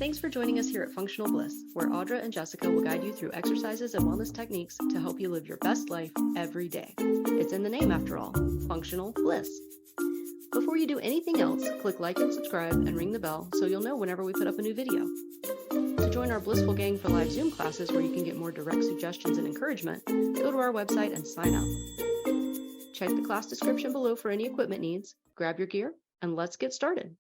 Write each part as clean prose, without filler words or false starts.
Thanks for joining us here at Functional Bliss, where Audra and Jessica will guide you through exercises and wellness techniques to help you live your best life every day. It's in the name after all, Functional Bliss. Before you do anything else, click like and subscribe and ring the bell so you'll know whenever we put up a new video. To join our Blissful Gang for live Zoom classes where you can get more direct suggestions and encouragement, go to our website and sign up. Check the class description below for any equipment needs, grab your gear, and let's get started.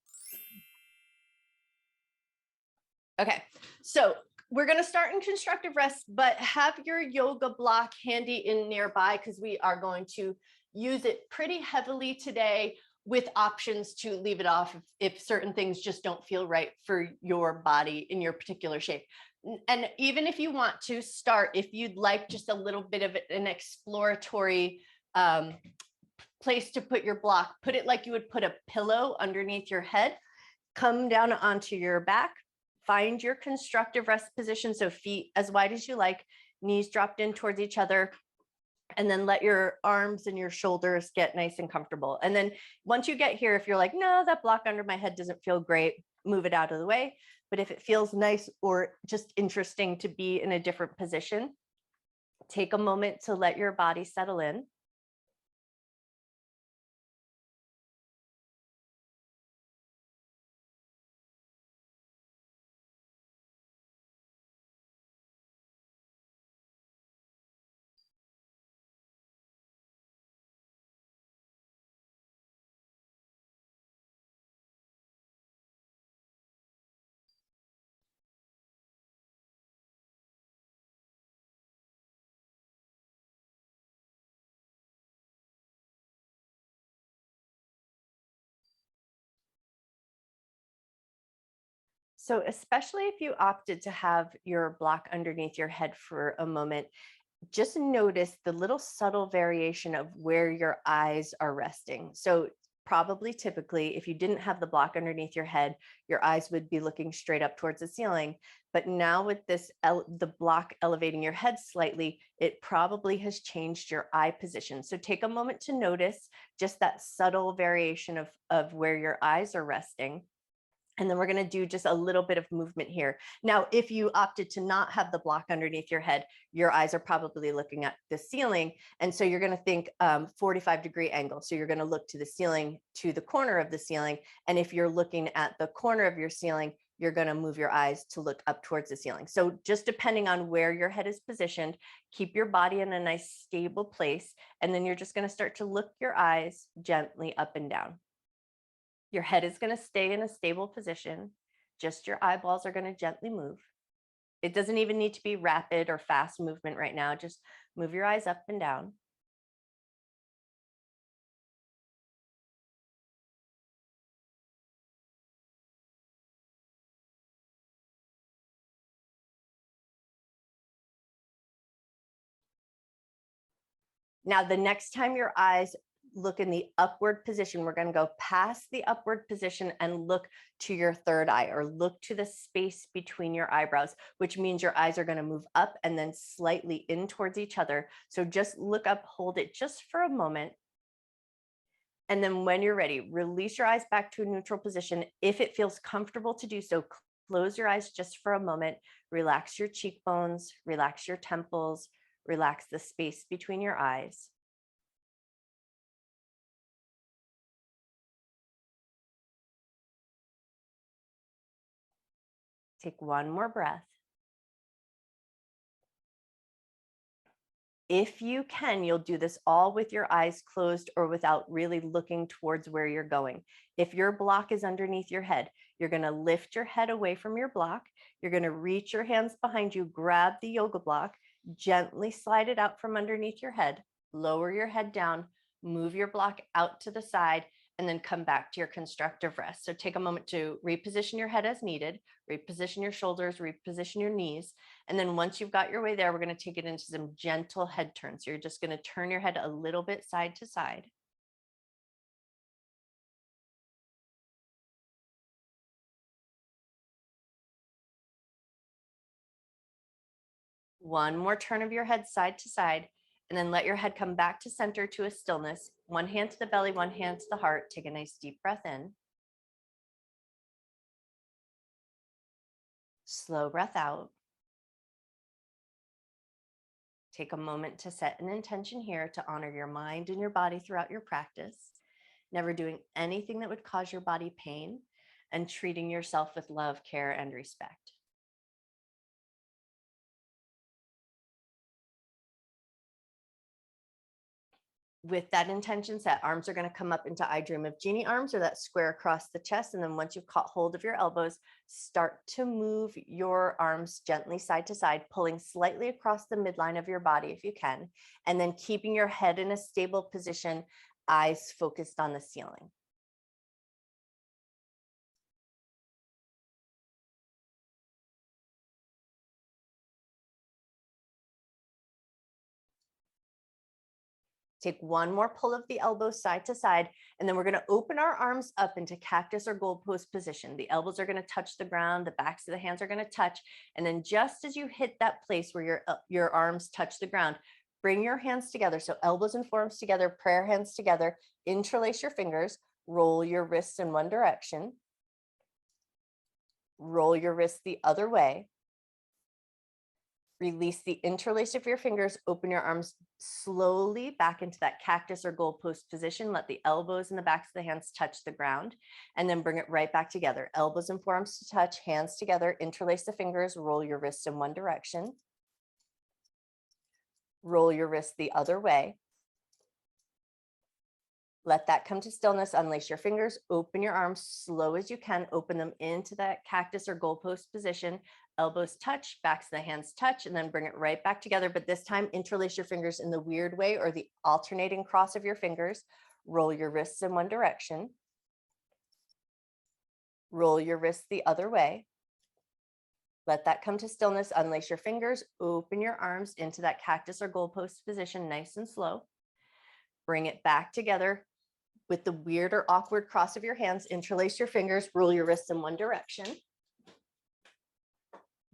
Okay, so we're going to start in constructive rest, but have your yoga block handy in nearby because we are going to use it pretty heavily today with options to leave it off if certain things just don't feel right for your body in your particular shape. And even if you want to start, if you'd like just a little bit of an exploratory place to put your block, put it like you would put a pillow underneath your head, come down onto your back. Find your constructive rest position. So feet as wide as you like, knees dropped in towards each other, and then let your arms and your shoulders get nice and comfortable. And then once you get here, if you're like, no, that block under my head doesn't feel great, move it out of the way. But if it feels nice or just interesting to be in a different position, take a moment to let your body settle in. So especially if you opted to have your block underneath your head for a moment, just notice the little subtle variation of where your eyes are resting. So probably typically, if you didn't have the block underneath your head, your eyes would be looking straight up towards the ceiling. But now with this, the block elevating your head slightly, it probably has changed your eye position. So take a moment to notice just that subtle variation of where your eyes are resting. And then we're going to do just a little bit of movement here. Now, if you opted to not have the block underneath your head, your eyes are probably looking at the ceiling. And so you're going to think 45-degree angle. So you're going to look to the ceiling, to the corner of the ceiling. And if you're looking at the corner of your ceiling, you're going to move your eyes to look up towards the ceiling. So just depending on where your head is positioned, keep your body in a nice stable place. And then you're just going to start to look your eyes gently up and down. Your head is going to stay in a stable position. Just your eyeballs are going to gently move. It doesn't even need to be rapid or fast movement right now. Just move your eyes up and down. Now, the next time your eyes look in the upward position, we're going to go past the upward position and look to your third eye, or look to the space between your eyebrows, which means your eyes are going to move up and then slightly in towards each other. So just look up, hold it just for a moment. And then when you're ready, release your eyes back to a neutral position. If it feels comfortable to do so, close your eyes just for a moment, relax your cheekbones, relax your temples, relax the space between your eyes. Take one more breath. If you can, you'll do this all with your eyes closed or without really looking towards where you're going. If your block is underneath your head, you're going to lift your head away from your block. You're going to reach your hands behind you, grab the yoga block, gently slide it out from underneath your head, lower your head down, move your block out to the side, and then come back to your constructive rest. So take a moment to reposition your head as needed, reposition your shoulders, reposition your knees. And then once you've got your way there, we're going to take it into some gentle head turns. So you're just going to turn your head a little bit side to side. One more turn of your head side to side, and then let your head come back to center to a stillness. One hand to the belly, one hand to the heart. Take a nice deep breath in. Slow breath out. Take a moment to set an intention here to honor your mind and your body throughout your practice, never doing anything that would cause your body pain, and treating yourself with love, care, and respect. With that intention set, arms are going to come up into I Dream of Genie arms, or that square across the chest. And then once you've caught hold of your elbows, start to move your arms gently side to side, pulling slightly across the midline of your body if you can, and then keeping your head in a stable position, eyes focused on the ceiling. Take one more pull of the elbows side to side, and then we're going to open our arms up into cactus or goalpost position. The elbows are going to touch the ground, the backs of the hands are going to touch, and then just as you hit that place where your arms touch the ground, bring your hands together. So elbows and forearms together, prayer hands together, interlace your fingers, roll your wrists in one direction, roll your wrists the other way. Release the interlace of your fingers, open your arms slowly back into that cactus or goalpost position. Let the elbows and the backs of the hands touch the ground, and then bring it right back together. Elbows and forearms to touch, hands together, interlace the fingers, roll your wrists in one direction. Roll your wrists the other way. Let that come to stillness. Unlace your fingers, open your arms slow as you can, open them into that cactus or goalpost position. Elbows touch, backs of the hands touch, and then bring it right back together. But this time, interlace your fingers in the weird way, or the alternating cross of your fingers. Roll your wrists in one direction. Roll your wrists the other way. Let that come to stillness. Unlace your fingers, open your arms into that cactus or goalpost position, nice and slow. Bring it back together with the weird or awkward cross of your hands. Interlace your fingers, roll your wrists in one direction.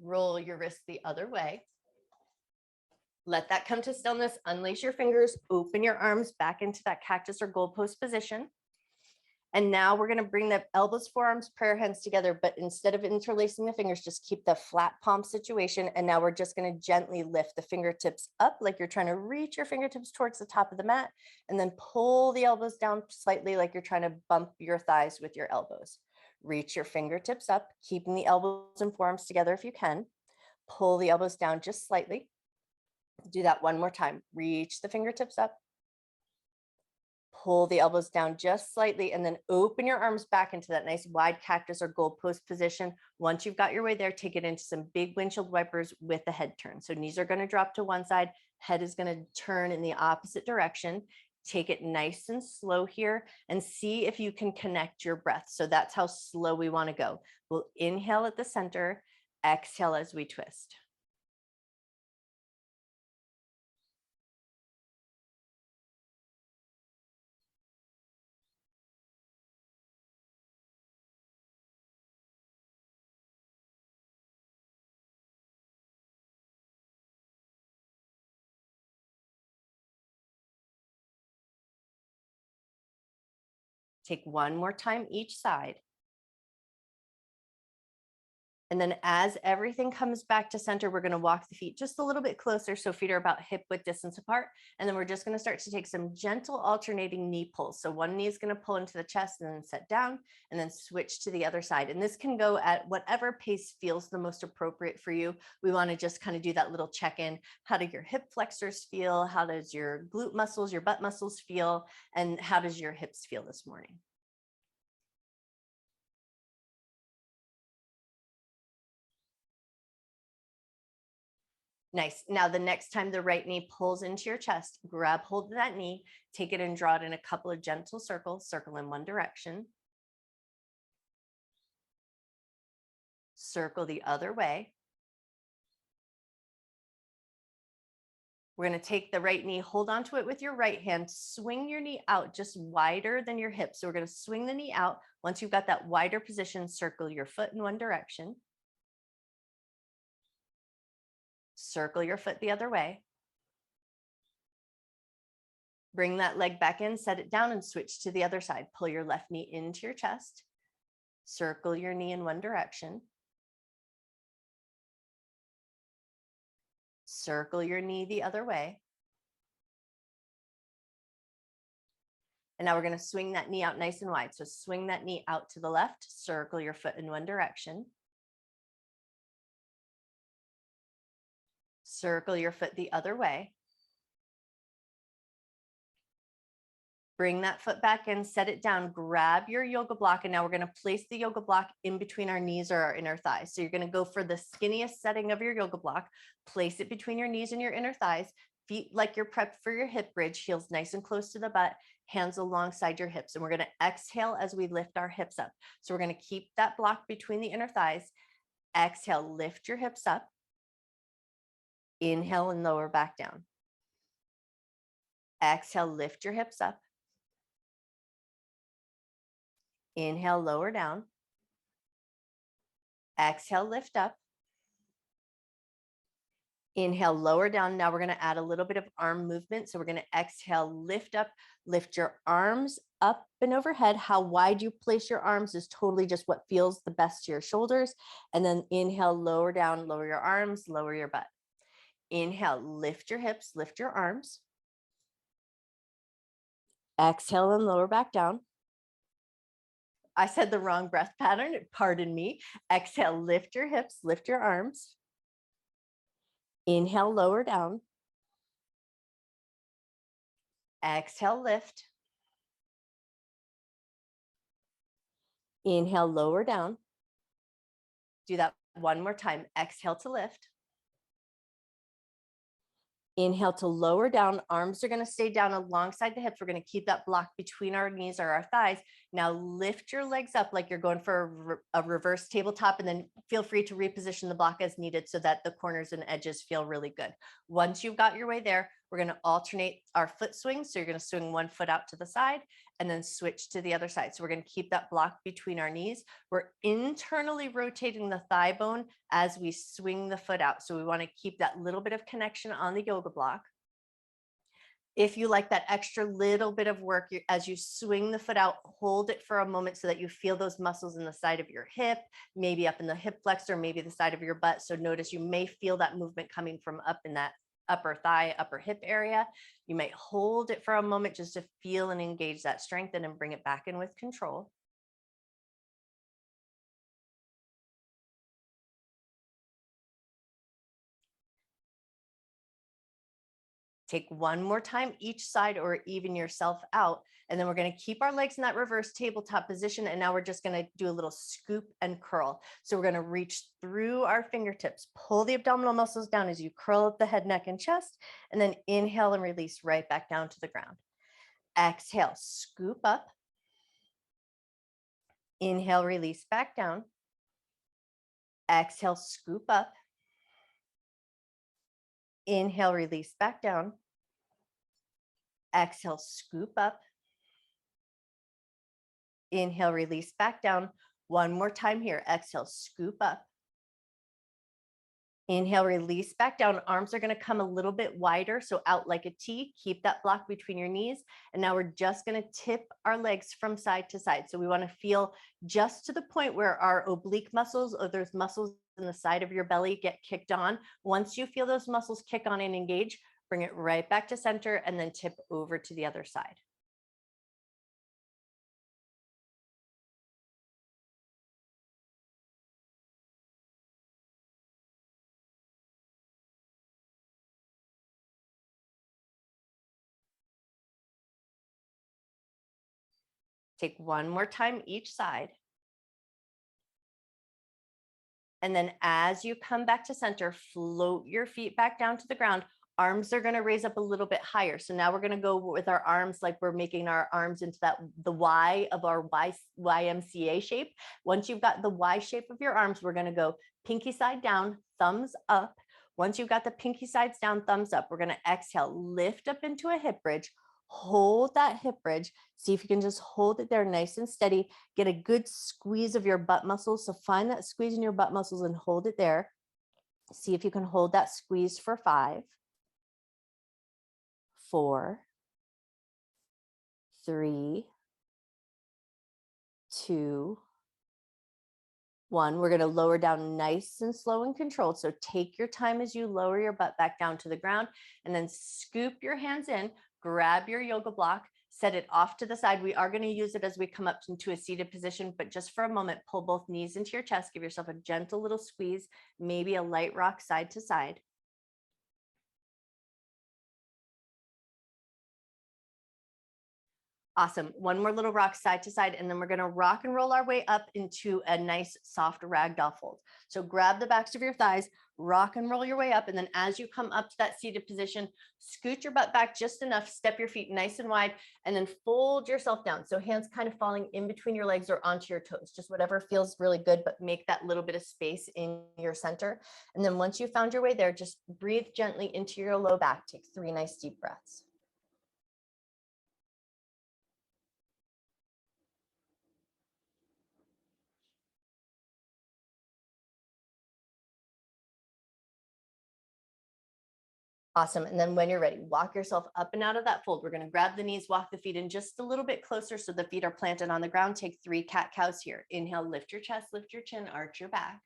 Roll your wrists the other way. Let that come to stillness. Unlace your fingers, open your arms back into that cactus or goalpost position. And now we're going to bring the elbows, forearms, prayer hands together, but instead of interlacing the fingers, just keep the flat palm situation. And now we're just going to gently lift the fingertips up like you're trying to reach your fingertips towards the top of the mat, and then pull the elbows down slightly like you're trying to bump your thighs with your elbows. Reach your fingertips up, keeping the elbows and forearms together if you can. Pull the elbows down just slightly. Do that one more time. Reach the fingertips up. Pull the elbows down just slightly, and then open your arms back into that nice wide cactus or goalpost position. Once you've got your way there, take it into some big windshield wipers with the head turn. So knees are going to drop to one side, head is going to turn in the opposite direction. Take it nice and slow here and see if you can connect your breath. So that's how slow we want to go. We'll inhale at the center, exhale as we twist. Take one more time each side. And then as everything comes back to center, we're going to walk the feet just a little bit closer. So feet are about hip width distance apart. And then we're just going to start to take some gentle alternating knee pulls. So one knee is going to pull into the chest and then set down, and then switch to the other side. And this can go at whatever pace feels the most appropriate for you. We want to just kind of do that little check-in. How do your hip flexors feel? How does your glute muscles, your butt muscles feel? And how does your hips feel this morning? Nice. Now, the next time the right knee pulls into your chest, grab hold of that knee, take it and draw it in a couple of gentle circles, circle in one direction, circle the other way. We're going to take the right knee, hold onto it with your right hand, swing your knee out just wider than your hip. So we're going to swing the knee out. Once you've got that wider position, circle your foot in one direction, circle your foot the other way. Bring that leg back in, set it down, and switch to the other side. Pull your left knee into your chest, circle your knee in one direction, Circle your knee the other way. And now we're going to swing that knee out nice and wide. So swing that knee out to the left, circle your foot in one direction. Circle your foot the other way. Bring that foot back in, set it down, grab your yoga block, and now we're going to place the yoga block in between our knees or our inner thighs. So you're going to go for the skinniest setting of your yoga block, place it between your knees and your inner thighs, feet like you're prepped for your hip bridge, heels nice and close to the butt, hands alongside your hips. And we're going to exhale as we lift our hips up. So we're going to keep that block between the inner thighs. Exhale, lift your hips up. Inhale and lower back down. Exhale, lift your hips up. Inhale, lower down. Exhale, lift up. Inhale, lower down. Now we're going to add a little bit of arm movement. So we're going to exhale, lift up, lift your arms up and overhead. How wide you place your arms is totally just what feels the best to your shoulders. And then inhale, lower down, lower your arms, lower your butt. Inhale, lift your hips, lift your arms. Exhale and lower back down. I said the wrong breath pattern, pardon me. Exhale, lift your hips, lift your arms. Inhale, lower down. Exhale, lift. Inhale, lower down. Do that one more time. Exhale to lift. Inhale to lower down. Arms are going to stay down alongside the hips. We're going to keep that block between our knees or our thighs. Now lift your legs up like you're going for a reverse tabletop, and then feel free to reposition the block as needed so that the corners and edges feel really good. Once you've got your way there, we're going to alternate our foot swings. So you're going to swing one foot out to the side and then switch to the other side. So we're going to keep that block between our knees. We're internally rotating the thigh bone as we swing the foot out. So we want to keep that little bit of connection on the yoga block. If you like that extra little bit of work, as you swing the foot out, hold it for a moment so that you feel those muscles in the side of your hip, maybe up in the hip flexor, maybe the side of your butt. So notice you may feel that movement coming from up in that upper thigh, upper hip area. You might hold it for a moment just to feel and engage that strength, and then bring it back in with control. Take one more time each side, or even yourself out. And then we're going to keep our legs in that reverse tabletop position. And now we're just going to do a little scoop and curl. So we're going to reach through our fingertips, pull the abdominal muscles down as you curl up the head, neck, and chest, and then inhale and release right back down to the ground. Exhale, scoop up. Inhale, release back down. Exhale, scoop up. Inhale, release back down. Exhale, scoop up. Inhale, release back down. One more time here. Exhale, scoop up. Inhale, release back down. Arms are going to come a little bit wider, so out like a T. Keep that block between your knees. And now we're just going to tip our legs from side to side. So we want to feel just to the point where our oblique muscles, or those muscles in the side of your belly, get kicked on. Once you feel those muscles kick on and engage, bring it right back to center and then tip over to the other side. Take one more time each side. And then as you come back to center, float your feet back down to the ground. Arms are going to raise up a little bit higher. So now we're going to go with our arms like we're making our arms into the Y of our YMCA shape. Once you've got the Y shape of your arms, we're going to go pinky side down, thumbs up. Once you've got the pinky sides down, thumbs up, we're going to exhale, lift up into a hip bridge. Hold that hip bridge. See if you can just hold it there nice and steady. Get a good squeeze of your butt muscles. So find that squeeze in your butt muscles and hold it there. See if you can hold that squeeze for 5, 4, 3, 2, One, we're going to lower down nice and slow and controlled. So take your time as you lower your butt back down to the ground, and then scoop your hands in, grab your yoga block, set it off to the side. We are going to use it as we come up into a seated position, but just for a moment, pull both knees into your chest, give yourself a gentle little squeeze, maybe a light rock side to side. Awesome. One more little rock side to side, and then we're going to rock and roll our way up into a nice soft ragdoll fold. So grab the backs of your thighs, rock and roll your way up. And then as you come up to that seated position, scoot your butt back just enough, step your feet nice and wide, and then fold yourself down. So hands kind of falling in between your legs or onto your toes, just whatever feels really good, but make that little bit of space in your center. And then once you found your way there, just breathe gently into your low back. Take 3 nice deep breaths. Awesome. And then when you're ready, walk yourself up and out of that fold. We're going to grab the knees, walk the feet in just a little bit closer so the feet are planted on the ground. Take 3 cat-cows here. Inhale, lift your chest, lift your chin, arch your back.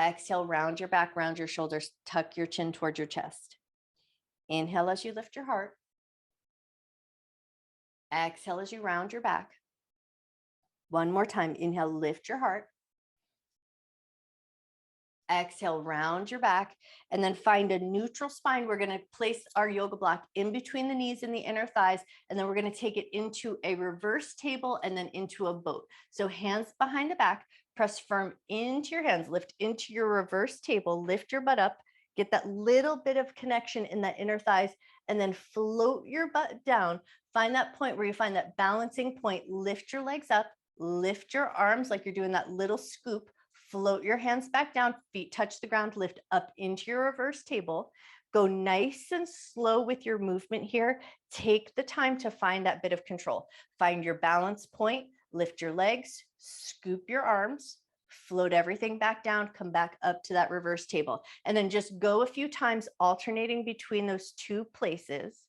Exhale, round your back, round your shoulders, tuck your chin towards your chest. Inhale as you lift your heart. Exhale as you round your back. One more time. Inhale, lift your heart. Exhale, round your back, and then find a neutral spine. We're going to place our yoga block in between the knees and the inner thighs, and then we're going to take it into a reverse table and then into a boat. So hands behind the back, press firm into your hands, lift into your reverse table, lift your butt up, get that little bit of connection in that inner thighs, and then float your butt down. Find that point where you find that balancing point, lift your legs up, lift your arms like you're doing that little scoop. Float your hands back down, feet touch the ground, lift up into your reverse table. Go nice and slow with your movement here. Take the time to find that bit of control. Find your balance point, lift your legs, scoop your arms, float everything back down, come back up to that reverse table. And then just go a few times alternating between those 2 places.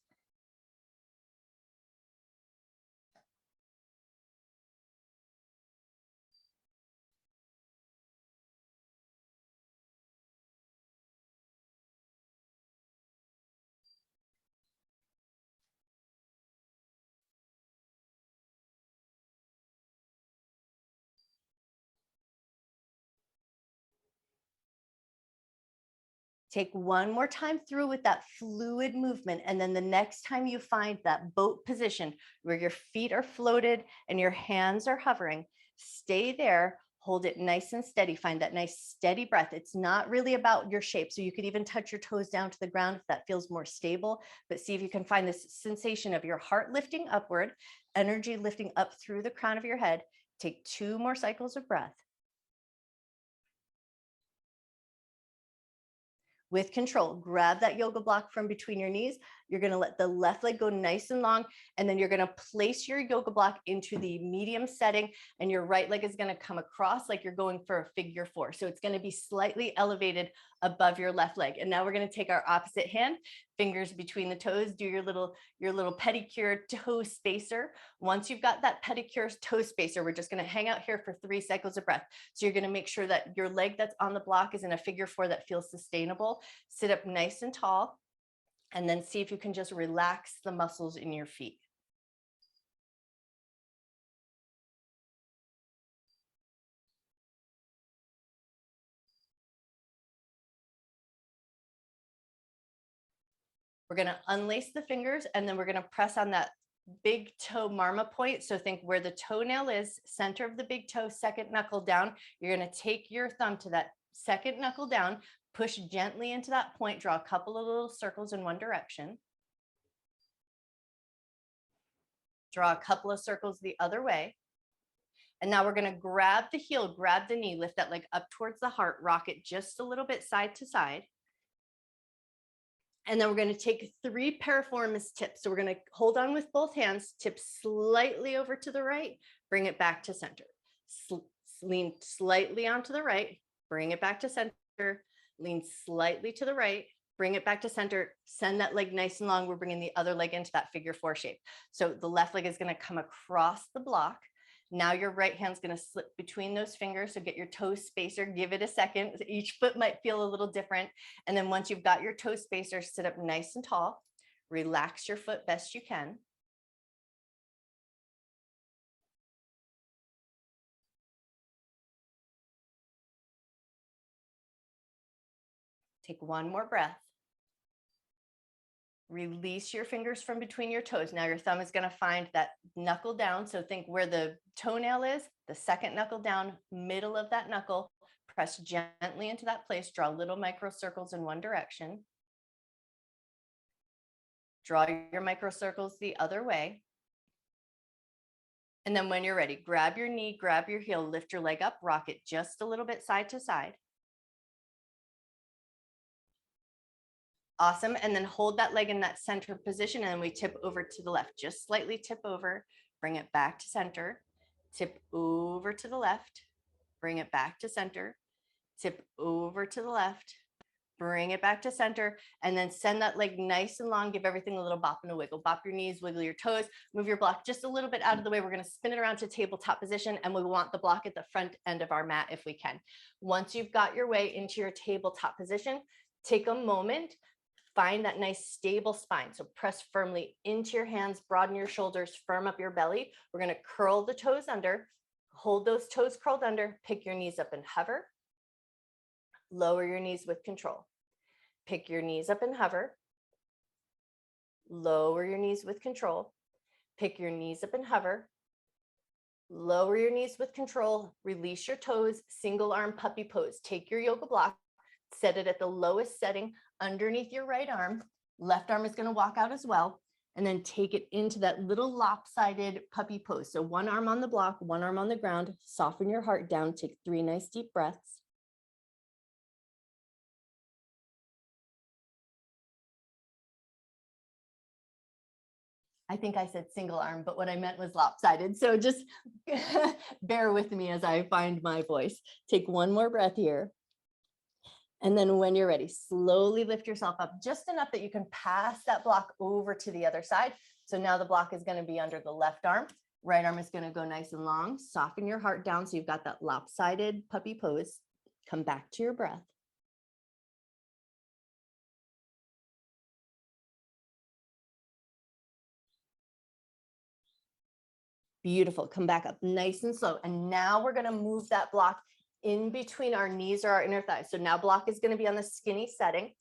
Take one more time through with that fluid movement. And then the next time you find that boat position where your feet are floated and your hands are hovering, stay there, hold it nice and steady. Find that nice steady breath. It's not really about your shape. So you could even touch your toes down to the ground if that feels more stable, but see if you can find this sensation of your heart lifting upward, energy lifting up through the crown of your head. Take 2 more cycles of breath. With control, grab that yoga block from between your knees. You're going to let the left leg go nice and long, and then you're going to place your yoga block into the medium setting, and your right leg is going to come across like you're going for a figure 4. So it's going to be slightly elevated above your left leg. And now we're going to take our opposite hand, fingers between the toes, do your little pedicure toe spacer. Once you've got that pedicure toe spacer, we're just going to hang out here for 3 cycles of breath. So you're going to make sure that your leg that's on the block is in a figure 4 that feels sustainable. Sit up nice and tall, and then see if you can just relax the muscles in your feet. We're going to unlace the fingers, and then we're going to press on that big toe marma point. So think where the toenail is, center of the big toe, second knuckle down. You're going to take your thumb to that second knuckle down, push gently into that point, draw a couple of little circles in one direction. Draw a couple of circles the other way. And now we're going to grab the heel, grab the knee, lift that leg up towards the heart, rock it just a little bit side to side. And then we're going to take 3 piriformis tips. So we're going to hold on with both hands, tip slightly over to the right, bring it back to center. Lean slightly onto the right, bring it back to center, lean slightly to the right, bring it back to center, send that leg nice and long. We're bringing the other leg into that figure 4 shape. So the left leg is going to come across the block. Now your right hand's going to slip between those fingers. So get your toe spacer, give it a second. Each foot might feel a little different. And then once you've got your toe spacer, sit up nice and tall. Relax your foot best you can. Take one more breath. Release your fingers from between your toes. Now your thumb is going to find that knuckle down. So think where the toenail is, the second knuckle down, middle of that knuckle. Press gently into that place. Draw little micro circles in one direction. Draw your micro circles the other way. And then when you're ready, grab your knee, grab your heel, lift your leg up, rock it just a little bit side to side. Awesome. And then hold that leg in that center position and we tip over to the left, just slightly tip over, bring it back to center, tip over to the left, bring it back to center, tip over to the left, bring it back to center, and then send that leg nice and long. Give everything a little bop and a wiggle. Bop your knees, wiggle your toes, move your block just a little bit out of the way. We're going to spin it around to tabletop position, and we want the block at the front end of our mat if we can. Once you've got your way into your tabletop position, take a moment. Find that nice stable spine. So press firmly into your hands, broaden your shoulders, firm up your belly. We're going to curl the toes under, hold those toes curled under, pick your knees up and hover. Lower your knees with control. Pick your knees up and hover. Lower your knees with control. Pick your knees up and hover. Lower your knees with control. Release your toes, single arm puppy pose. Take your yoga block, set it at the lowest setting underneath your right arm. Left arm is going to walk out as well. And then take it into that little lopsided puppy pose. So one arm on the block, one arm on the ground. Soften your heart down. Take 3 nice deep breaths. I think I said single arm, but what I meant was lopsided. So just bear with me as I find my voice. Take one more breath here. And then when you're ready, slowly lift yourself up just enough that you can pass that block over to the other side. So now the block is going to be under the left arm. Right arm is going to go nice and long. Soften your heart down so you've got that lopsided puppy pose. Come back to your breath. Beautiful. Come back up nice and slow. And now we're going to move that block in between our knees or our inner thighs. So now block is going to be on the skinny setting.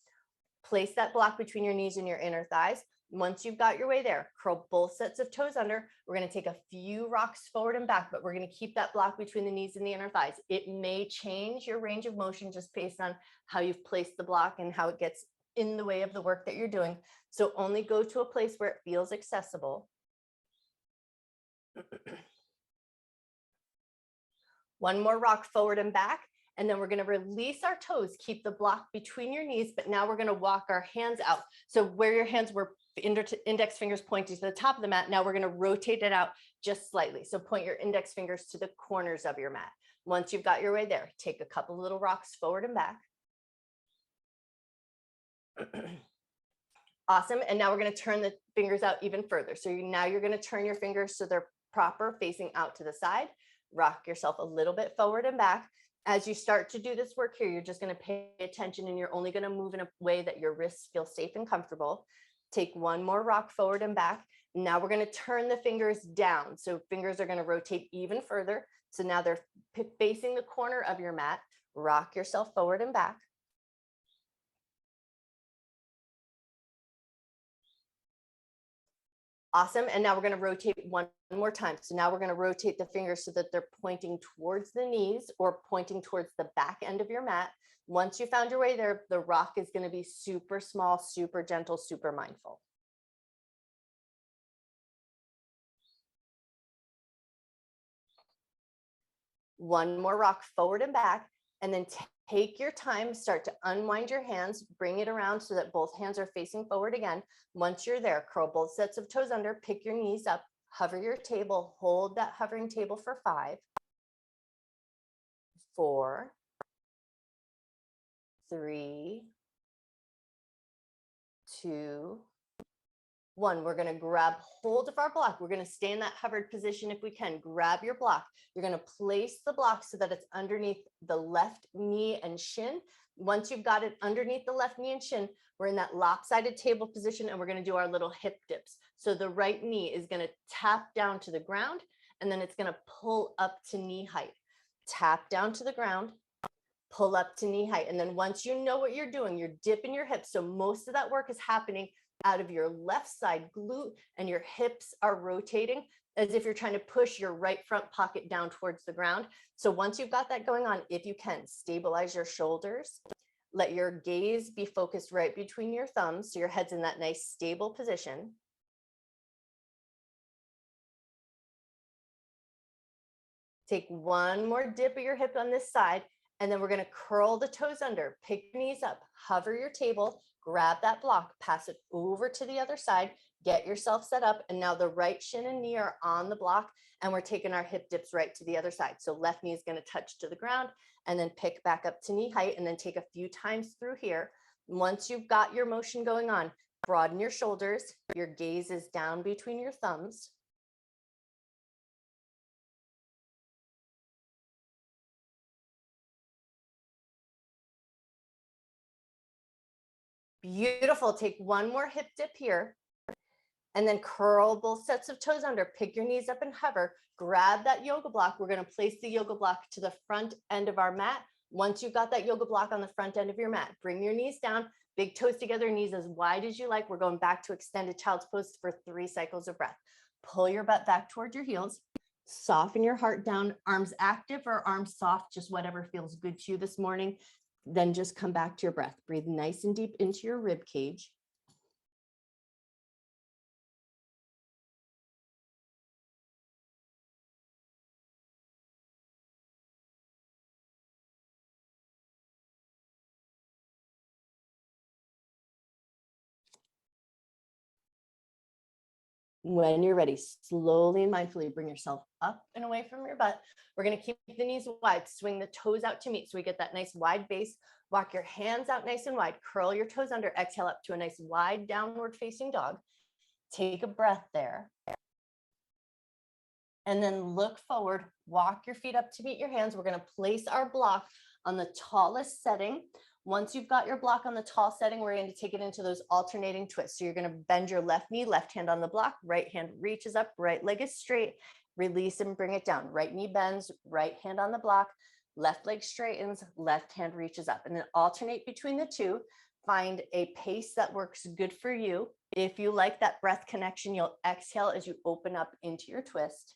Place that block between your knees and your inner thighs. Once you've got your way there, curl both sets of toes under. We're going to take a few rocks forward and back, but we're going to keep that block between the knees and the inner thighs. It may change your range of motion just based on how you've placed the block and how it gets in the way of the work that you're doing. So only go to a place where it feels accessible. One more rock forward and back. And then we're going to release our toes, keep the block between your knees, but now we're going to walk our hands out. So where your hands were, index fingers pointing to the top of the mat, now we're going to rotate it out just slightly. So point your index fingers to the corners of your mat. Once you've got your way there, take a couple little rocks forward and back. Awesome. And now we're going to turn the fingers out even further. So now you're going to turn your fingers so they're proper, facing out to the side. Rock yourself a little bit forward and back. As you start to do this work here, you're just going to pay attention and you're only going to move in a way that your wrists feel safe and comfortable. Take one more rock forward and back. Now we're going to turn the fingers down. So fingers are going to rotate even further. So now they're facing the corner of your mat. Rock yourself forward and back. Awesome. And now we're going to rotate one more time. So now we're going to rotate the fingers so that they're pointing towards the knees or pointing towards the back end of your mat. Once you found your way there, the rock is going to be super small, super gentle, super mindful. One more rock forward and back, and then take your time, start to unwind your hands, bring it around so that both hands are facing forward again. Once you're there, curl both sets of toes under, pick your knees up, hover your table, hold that hovering table for 5, 4, 3, 2, One, we're going to grab hold of our block. We're going to stay in that hovered position if we can. Grab your block. You're going to place the block so that it's underneath the left knee and shin. Once you've got it underneath the left knee and shin, we're in that lopsided table position and we're going to do our little hip dips. So the right knee is going to tap down to the ground and then it's going to pull up to knee height. Tap down to the ground, pull up to knee height. And then once you know what you're doing, you're dipping your hips. So most of that work is happening out of your left side glute and your hips are rotating as if you're trying to push your right front pocket down towards the ground. So once you've got that going on, if you can, stabilize your shoulders. Let your gaze be focused right between your thumbs so your head's in that nice stable position. Take one more dip of your hip on this side, and then we're going to curl the toes under, pick your knees up, hover your table, grab that block, pass it over to the other side, get yourself set up. And now the right shin and knee are on the block and we're taking our hip dips right to the other side. So left knee is going to touch to the ground and then pick back up to knee height and then take a few times through here. Once you've got your motion going on, broaden your shoulders. Your gaze is down between your thumbs. Beautiful. Take one more hip dip here and then curl both sets of toes under. Pick your knees up and hover. Grab that yoga block. We're going to place the yoga block to the front end of our mat. Once you've got that yoga block on the front end of your mat, bring your knees down, big toes together, knees as wide as you like. We're going back to extended child's pose for 3 cycles of breath. Pull your butt back towards your heels. Soften your heart down, arms active or arms soft, just whatever feels good to you this morning. Then just come back to your breath. Breathe nice and deep into your rib cage. When you're ready, slowly and mindfully bring yourself up and away from your butt. We're going to keep the knees wide, swing the toes out to meet so we get that nice wide base. Walk your hands out nice and wide, curl your toes under, exhale up to a nice wide downward facing dog. Take a breath there. And then look forward, walk your feet up to meet your hands. We're going to place our block on the tallest setting. Once you've got your block on the tall setting, we're going to take it into those alternating twists. So you're going to bend your left knee, left hand on the block, right hand reaches up, right leg is straight, release and bring it down. Right knee bends, right hand on the block, left leg straightens, left hand reaches up, and then alternate between the two. Find a pace that works good for you. If you like that breath connection, you'll exhale as you open up into your twist.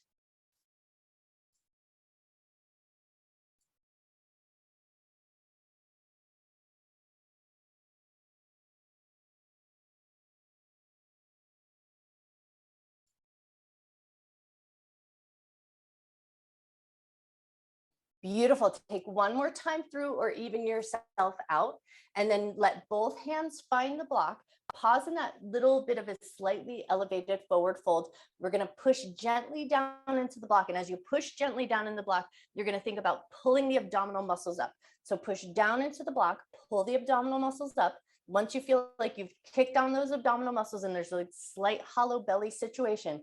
Beautiful. Take one more time through or even yourself out, and then let both hands find the block. Pause in that little bit of a slightly elevated forward fold. We're going to push gently down into the block. And as you push gently down in the block, you're going to think about pulling the abdominal muscles up. So push down into the block, pull the abdominal muscles up. Once you feel like you've kicked down those abdominal muscles and there's a slight hollow belly situation,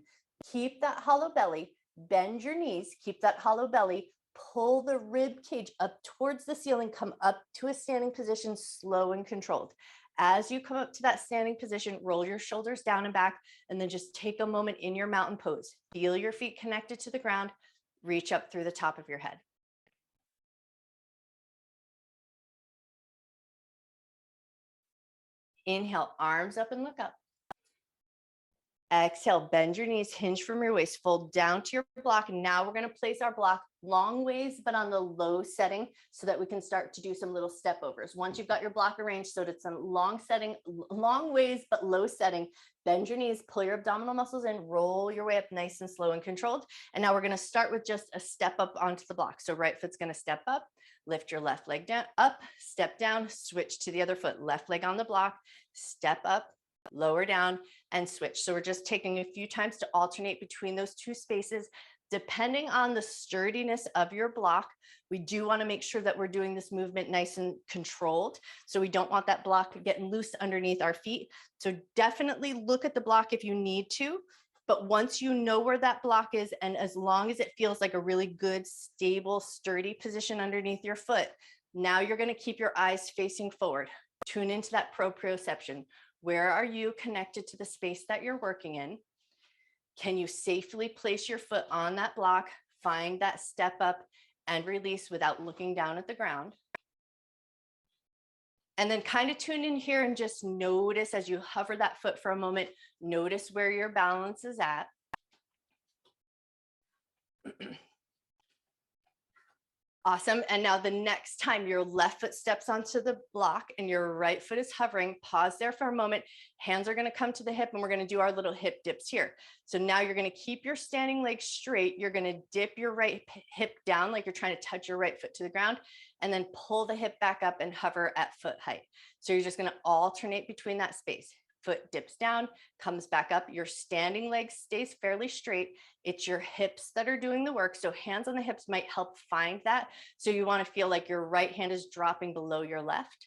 keep that hollow belly, bend your knees, keep that hollow belly. Pull the rib cage up towards the ceiling, come up to a standing position, slow and controlled. As you come up to that standing position, roll your shoulders down and back, and then just take a moment in your mountain pose. Feel your feet connected to the ground, reach up through the top of your head. Inhale, arms up and look up. Exhale, bend your knees, hinge from your waist, fold down to your block. And now we're going to place our block long ways, but on the low setting so that we can start to do some little step overs. Once you've got your block arranged so that it's a long setting, long ways, but low setting, bend your knees, pull your abdominal muscles in, roll your way up nice and slow and controlled. And now we're going to start with just a step up onto the block. So right foot's going to step up, lift your left leg down, up, step down, switch to the other foot, left leg on the block, step up, lower down and switch. So we're just taking a few times to alternate between those two spaces. Depending on the sturdiness of your block, we do want to make sure that we're doing this movement nice and controlled. So we don't want that block getting loose underneath our feet. So definitely look at the block if you need to. But once you know where that block is, and as long as it feels like a really good, stable, sturdy position underneath your foot, now you're going to keep your eyes facing forward. Tune into that proprioception. Where are you connected to the space that you're working in? Can you safely place your foot on that block, find that step up and release without looking down at the ground? And then kind of tune in here and just notice as you hover that foot for a moment, notice where your balance is at. Awesome. And now the next time your left foot steps onto the block and your right foot is hovering, pause there for a moment. Hands are going to come to the hip and we're going to do our little hip dips here. So now you're going to keep your standing leg straight. You're going to dip your right hip down like you're trying to touch your right foot to the ground, and then pull the hip back up and hover at foot height. So you're just going to alternate between that space. Foot dips down, comes back up. Your standing leg stays fairly straight. It's your hips that are doing the work. So hands on the hips might help find that. So you want to feel like your right hand is dropping below your left.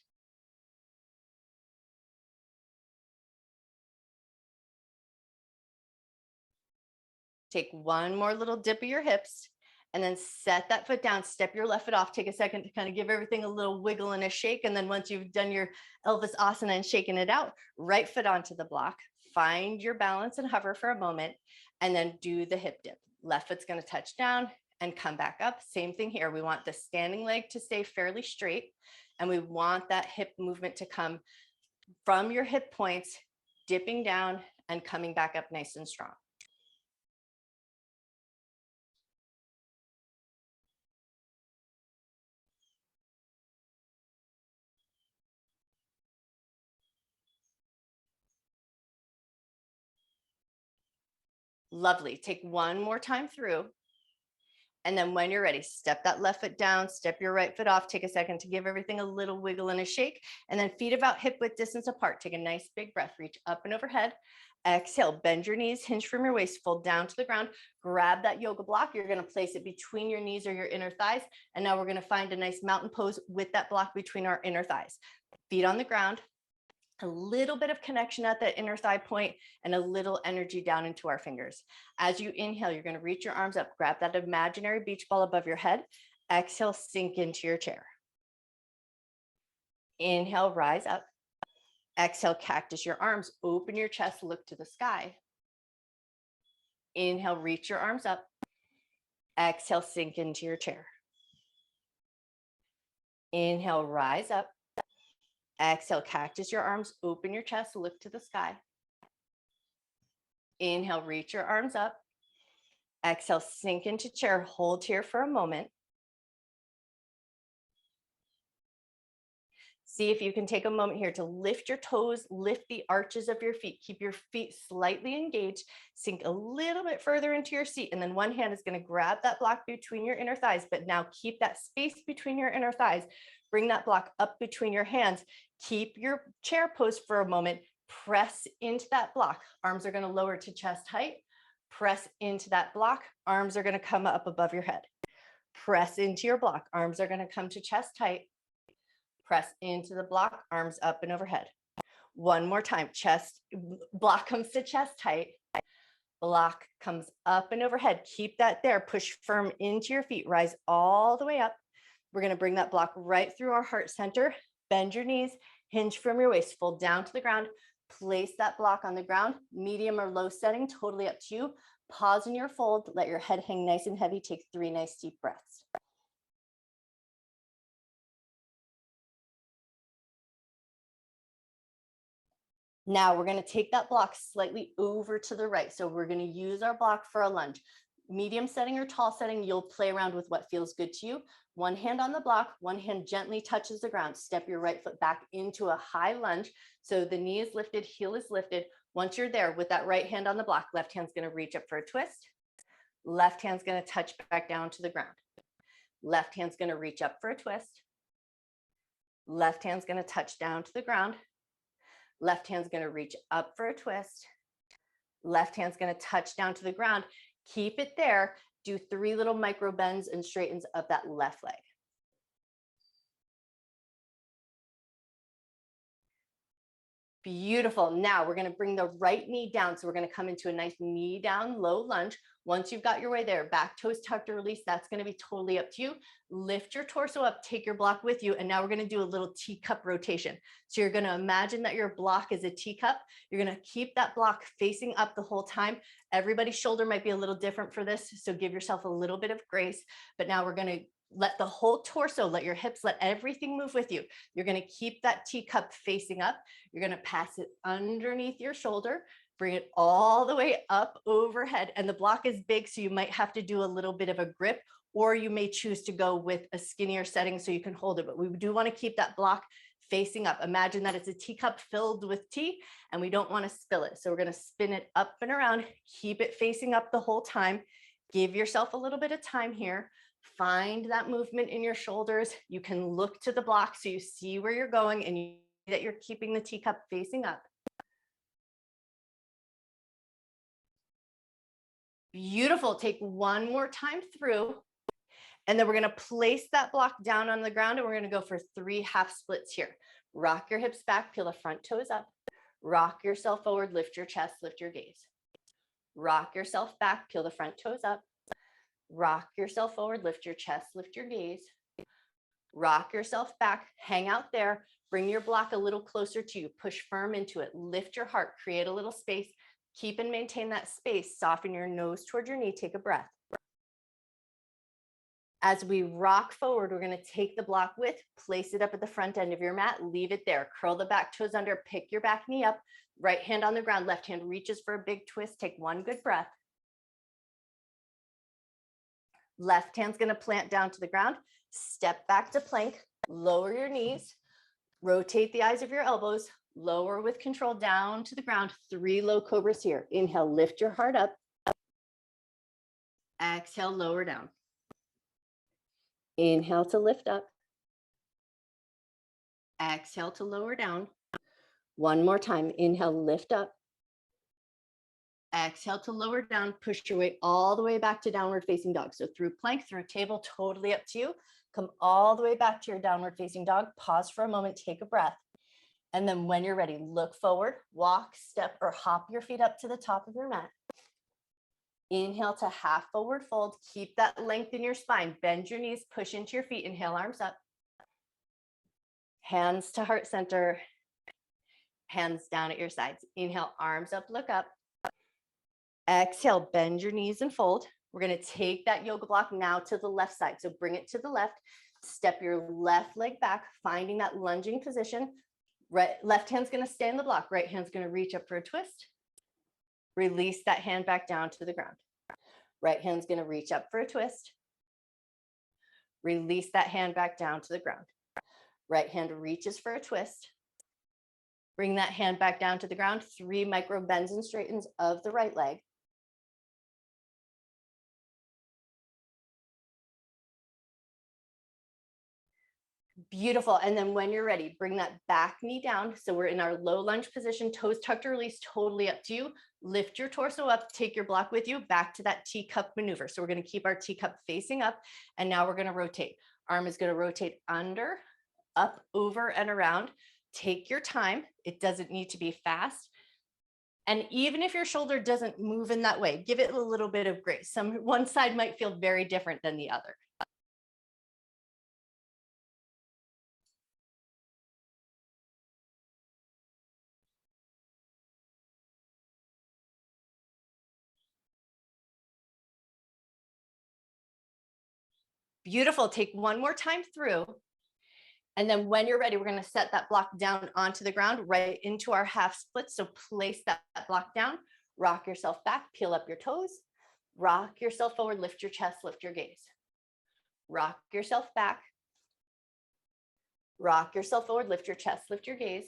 Take one more little dip of your hips and then set that foot down, step your left foot off, take a second to kind of give everything a little wiggle and a shake. And then once you've done your Elvis asana and shaken it out, right foot onto the block, find your balance and hover for a moment, and then do the hip dip. Left foot's going to touch down and come back up. Same thing here. We want the standing leg to stay fairly straight, and we want that hip movement to come from your hip points, dipping down and coming back up nice and strong. Lovely. Take one more time through. And then when you're ready, step that left foot down, step your right foot off, take a second to give everything a little wiggle and a shake, and then feet about hip width distance apart. Take a nice big breath, reach up and overhead. Exhale, bend your knees, hinge from your waist, fold down to the ground, grab that yoga block. You're gonna place it between your knees or your inner thighs. And now we're gonna find a nice mountain pose with that block between our inner thighs. Feet on the ground, a little bit of connection at the inner thigh point and a little energy down into our fingers. As you inhale, you're going to reach your arms up, grab that imaginary beach ball above your head. Exhale, sink into your chair. Inhale, rise up. Exhale, cactus your arms, open your chest, look to the sky. Inhale, reach your arms up. Exhale, sink into your chair. Inhale, rise up. Exhale, cactus your arms, open your chest, look to the sky. Inhale, reach your arms up. Exhale, sink into chair, hold here for a moment. See if you can take a moment here to lift your toes, lift the arches of your feet, keep your feet slightly engaged, sink a little bit further into your seat. And then one hand is going to grab that block between your inner thighs, but now keep that space between your inner thighs. Bring that block up between your hands. Keep your chair pose for a moment. Press into that block. Arms are going to lower to chest height. Press into that block. Arms are going to come up above your head. Press into your block. Arms are going to come to chest height. Press into the block, arms up and overhead. One more time, block comes to chest height. Block comes up and overhead. Keep that there. Push firm into your feet. Rise all the way up. We're going to bring that block right through our heart center. Bend your knees, hinge from your waist, fold down to the ground. Place that block on the ground, medium or low setting, totally up to you. Pause in your fold. Let your head hang nice and heavy. Take 3 nice deep breaths. Now we're going to take that block slightly over to the right. So we're going to use our block for a lunge. Medium setting or tall setting, you'll play around with what feels good to you. One hand on the block, one hand gently touches the ground. Step your right foot back into a high lunge. So the knee is lifted, heel is lifted. Once you're there with that right hand on the block, left hand's going to reach up for a twist. Left hand's going to touch back down to the ground. Left hand's going to reach up for a twist. Left hand's going to touch down to the ground. Left hand's going to reach up for a twist. Left hand's going to touch down to the ground. Keep it there. Do 3 little micro bends and straightens of that left leg. Beautiful. Now we're going to bring the right knee down. So we're going to come into a nice knee down, low lunge. Once you've got your way there, back toes tucked or release, that's going to be totally up to you. Lift your torso up, take your block with you. And now we're going to do a little teacup rotation. So you're going to imagine that your block is a teacup. You're going to keep that block facing up the whole time. Everybody's shoulder might be a little different for this. So give yourself a little bit of grace. But now we're going to let the whole torso, let your hips, let everything move with you. You're going to keep that teacup facing up. You're going to pass it underneath your shoulder, bring it all the way up overhead. And the block is big, so you might have to do a little bit of a grip, or you may choose to go with a skinnier setting so you can hold it. But we do want to keep that block facing up. Imagine that it's a teacup filled with tea, and we don't want to spill it. So we're going to spin it up and around, keep it facing up the whole time. Give yourself a little bit of time here. Find that movement in your shoulders. You can look to the block so you see where you're going and you see that you're keeping the teacup facing up. Beautiful. Take one more time through. And then we're going to place that block down on the ground, and we're going to go for 3 half splits here. Rock your hips back, peel the front toes up. Rock yourself forward, lift your chest, lift your gaze. Rock yourself back, peel the front toes up. Rock yourself forward, lift your chest, lift your gaze. Rock yourself back, hang out there, bring your block a little closer to you, push firm into it, lift your heart, create a little space, keep and maintain that space, soften your nose toward your knee, take a breath. As we rock forward, we're going to take the block with, place it up at the front end of your mat, leave it there, curl the back toes under, pick your back knee up, right hand on the ground, left hand reaches for a big twist, take one good breath. Left hand's going to plant down to the ground, step back to plank, lower your knees, rotate the eyes of your elbows, lower with control down to the ground, 3 low cobras here. Inhale, lift your heart up. Exhale, lower down. Inhale to lift up. Exhale to lower down. One more time. Inhale, lift up. Exhale to lower down, push your way all the way back to downward facing dog. So through plank, through table, totally up to you. Come all the way back to your downward facing dog. Pause for a moment, take a breath. And then when you're ready, look forward, walk, step, or hop your feet up to the top of your mat. Inhale to half forward fold. Keep that length in your spine. Bend your knees, push into your feet. Inhale, arms up. Hands to heart center. Hands down at your sides. Inhale, arms up, look up. Exhale, bend your knees and fold. We're going to take that yoga block now to the left side. So bring it to the left. Step your left leg back, finding that lunging position. Left hand's going to stay in the block. Right hand's going to reach up for a twist. Release that hand back down to the ground. Right hand's going to reach up for a twist. Release that hand back down to the ground. Right hand reaches for a twist. Bring that hand back down to the ground. 3 micro bends and straightens of the right leg. Beautiful. And then when you're ready, bring that back knee down. So we're in our low lunge position, toes tucked or released, totally up to you. Lift your torso up, take your block with you back to that teacup maneuver. So we're going to keep our teacup facing up. And now we're going to rotate. Arm is going to rotate under, up, over, and around. Take your time. It doesn't need to be fast. And even if your shoulder doesn't move in that way, give it a little bit of grace. One side might feel very different than the other. Beautiful. Take one more time through. And then when you're ready, we're going to set that block down onto the ground, right into our half split. So place that block down, rock yourself back, peel up your toes, rock yourself forward, lift your chest, lift your gaze. Rock yourself back, rock yourself forward, lift your chest, lift your gaze.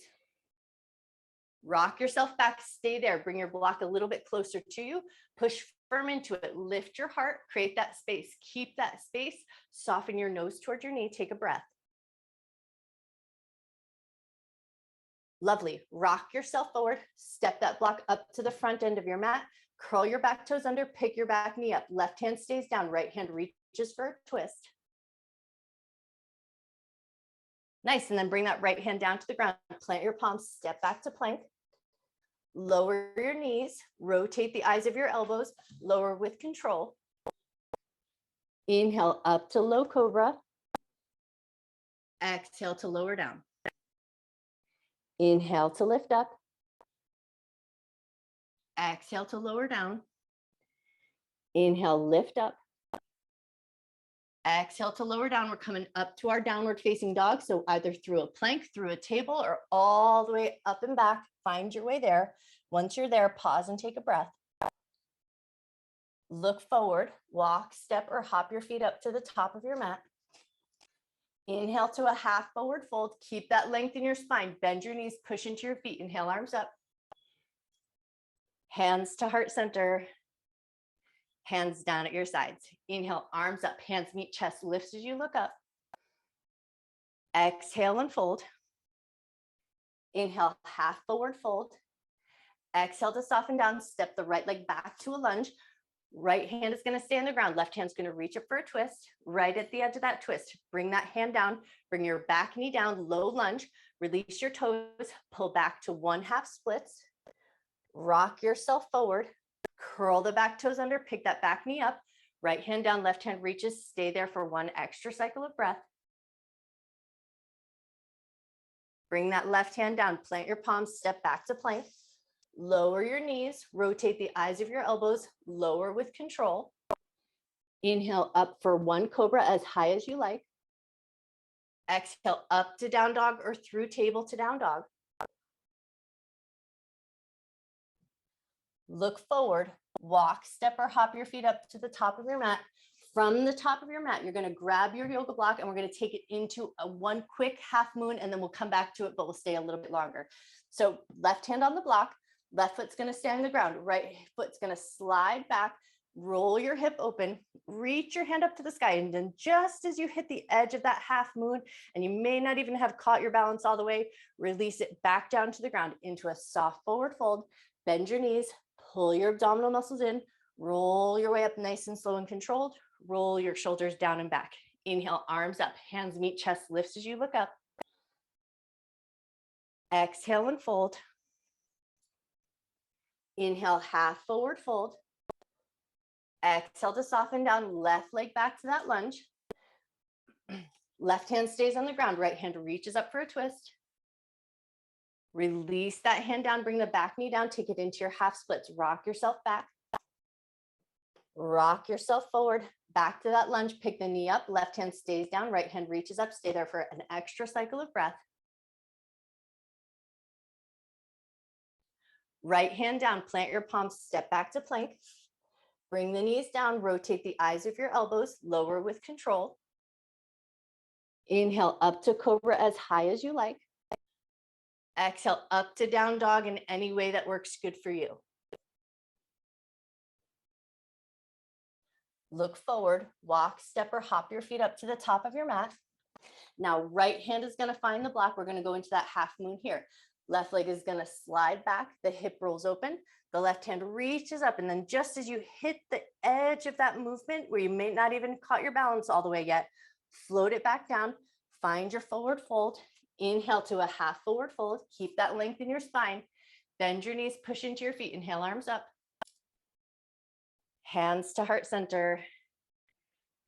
Rock yourself back, stay there, bring your block a little bit closer to you, push firm into it, lift your heart, create that space, keep that space, soften your nose toward your knee, take a breath. Lovely. Rock yourself forward, step that block up to the front end of your mat, Curl your back toes under, pick your back knee up. Left hand stays down, right hand reaches for a twist. Nice, and then bring that right hand down to the ground. Plant your palms, step back to plank. Lower your knees, rotate the eyes of your elbows, lower with control. Inhale up to low cobra. Exhale to lower down. Inhale to lift up. Exhale to lower down. Inhale, lift up. Exhale to lower down. We're coming up to our downward facing dog. So either through a plank, through a table, or all the way up and back. Find your way there. Once you're there, pause and take a breath. Look forward, walk, step, or hop your feet up to the top of your mat. Inhale to a half forward fold. Keep that length in your spine. Bend your knees, push into your feet. Inhale, arms up. Hands to heart center. Hands down at your sides. Inhale, arms up, hands meet chest, lifts as you look up. Exhale and fold. Inhale, half forward fold. Exhale to soften down, step the right leg back to a lunge. Right hand is going to stay on the ground. Left hand's going to reach up for a twist. Right at the edge of that twist, bring that hand down, bring your back knee down, low lunge, release your toes, pull back to 1/2 splits. Rock yourself forward, curl the back toes under, pick that back knee up, right hand down, left hand reaches, stay there for one extra cycle of breath. Bring that left hand down, plant your palms, step back to plank. Lower your knees, rotate the eyes of your elbows, lower with control. Inhale up for 1 cobra as high as you like. Exhale up to down dog or through table to down dog. Look forward, walk, step, or hop your feet up to the top of your mat. From the top of your mat, you're going to grab your yoga block and we're going to take it into a 1 quick half moon, and then we'll come back to it, but we'll stay a little bit longer. So left hand on the block, left foot's going to stay on the ground, right foot's going to slide back, roll your hip open, reach your hand up to the sky, and then just as you hit the edge of that half moon, and you may not even have caught your balance all the way, release it back down to the ground into a soft forward fold. Bend your knees, pull your abdominal muscles in, roll your way up nice and slow and controlled. Roll your shoulders down and back. Inhale, arms up, hands meet chest, lifts as you look up. Exhale and fold. Inhale, half forward fold. Exhale to soften down, left leg back to that lunge. Left hand stays on the ground, right hand reaches up for a twist. Release that hand down, bring the back knee down, take it into your half splits. Rock yourself back. Rock yourself forward, back to that lunge, pick the knee up, left hand stays down, right hand reaches up, stay there for an extra cycle of breath. Right hand down, plant your palms, step back to plank. Bring the knees down, rotate the eyes of your elbows, lower with control. Inhale up to cobra as high as you like. Exhale up to down dog in any way that works good for you. Look forward, walk, step, or hop your feet up to the top of your mat. Now, right hand is going to find the block. We're going to go into that half moon here. Left leg is going to slide back. The hip rolls open. The left hand reaches up. And then just as you hit the edge of that movement where you may not even caught your balance all the way yet, float it back down. Find your forward fold. Inhale to a half forward fold. Keep that length in your spine. Bend your knees, push into your feet. Inhale, arms up. Hands to heart center,